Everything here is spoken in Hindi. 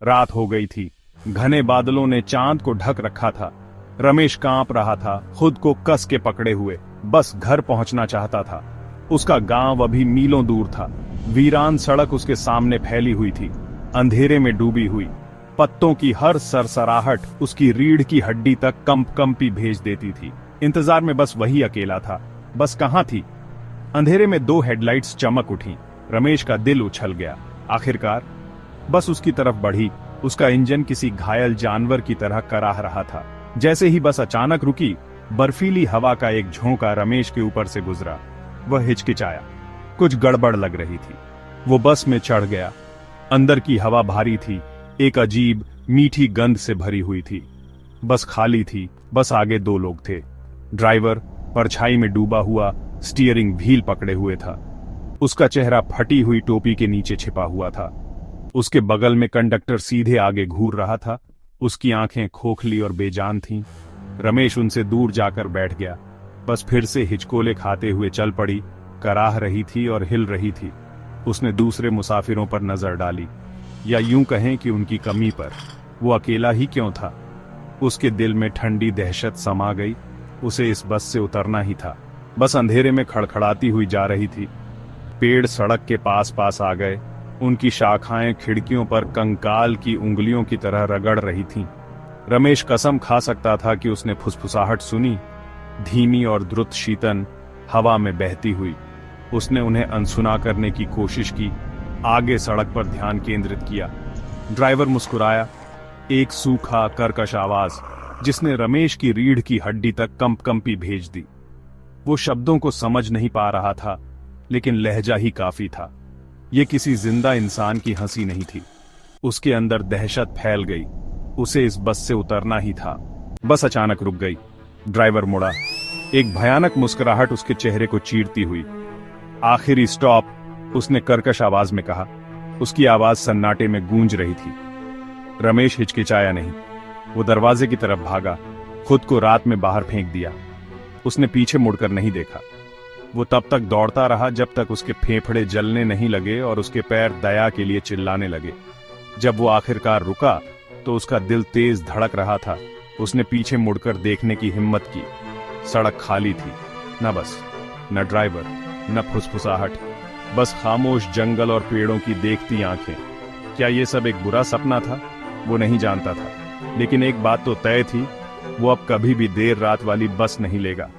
रात हो गई थी। घने बादलों ने चांद को ढक रखा था। रमेश कांप रहा था, खुद को कस के पकड़े हुए बस घर पहुंचना चाहता था। उसका गांव अभी मीलों दूर था। वीरान सड़क उसके सामने फैली हुई थी, अंधेरे में डूबी हुई। पत्तों की हर सरसराहट उसकी रीढ़ की हड्डी तक कंपी भेज देती थी। इंतजार में बस वही अकेला था। बस कहां थी? अंधेरे में दो हेडलाइट्स चमक उठी। रमेश का दिल उछल गया। आखिरकार बस उसकी तरफ बढ़ी। उसका इंजन किसी घायल जानवर की तरह कराह रहा था। जैसे ही बस अचानक रुकी, बर्फीली हवा का एक झोंका रमेश के ऊपर से गुजरा। वह हिचकिचाया, कुछ गड़बड़ लग रही थी। वो बस में चढ़ गया। अंदर की हवा भारी थी, एक अजीब मीठी गंध से भरी हुई थी। बस खाली थी, बस आगे दो लोग थे। ड्राइवर परछाई में डूबा हुआ स्टीयरिंग व्हील पकड़े हुए था। उसका चेहरा फटी हुई टोपी के नीचे छिपा हुआ था। उसके बगल में कंडक्टर सीधे आगे घूर रहा था। उसकी आंखें खोखली और बेजान थीं। रमेश उनसे दूर जाकर बैठ गया। बस फिर से हिचकोले खाते हुए चल पड़ी, कराह रही थी और हिल रही थी। उसने दूसरे मुसाफिरों पर नजर डाली, या यूं कहें कि उनकी कमी पर। वो अकेला ही क्यों था? उसके दिल में ठंडी दहशत समा गई। उसे इस बस से उतरना ही था। बस अंधेरे में खड़खड़ाती हुई जा रही थी। पेड़ सड़क के पास पास आ गए। उनकी शाखाएं खिड़कियों पर कंकाल की उंगलियों की तरह रगड़ रही थीं। रमेश कसम खा सकता था कि उसने फुसफुसाहट सुनी, धीमी और द्रुत शीतन हवा में बहती हुई। उसने उन्हें अनसुना करने की कोशिश की, आगे सड़क पर ध्यान केंद्रित किया। ड्राइवर मुस्कुराया, एक सूखा कर्कश आवाज जिसने रमेश की रीढ़ की हड्डी तक कंपी भेज दी। वो शब्दों को समझ नहीं पा रहा था, लेकिन लहजा ही काफी था। ये किसी जिंदा इंसान की हंसी नहीं थी। उसके अंदर दहशत फैल गई। उसे इस बस से उतरना ही था। बस अचानक रुक गई। ड्राइवर मुड़ा, एक भयानक मुस्कुराहट उसके चेहरे को चीरती हुई। आखिरी स्टॉप, उसने कर्कश आवाज में कहा। उसकी आवाज सन्नाटे में गूंज रही थी। रमेश हिचकिचाया नहीं। वो दरवाजे की तरफ भागा, खुद को रात में बाहर फेंक दिया। उसने पीछे मुड़कर नहीं देखा। वो तब तक दौड़ता रहा जब तक उसके फेफड़े जलने नहीं लगे और उसके पैर दया के लिए चिल्लाने लगे। जब वो आखिरकार रुका तो उसका दिल तेज धड़क रहा था। उसने पीछे मुड़कर देखने की हिम्मत की। सड़क खाली थी, न बस, न ड्राइवर, न फुसफुसाहट, बस खामोश जंगल और पेड़ों की देखती आंखें। क्या ये सब एक बुरा सपना था? वो नहीं जानता था, लेकिन एक बात तो तय थी, वो अब कभी भी देर रात वाली बस नहीं लेगा।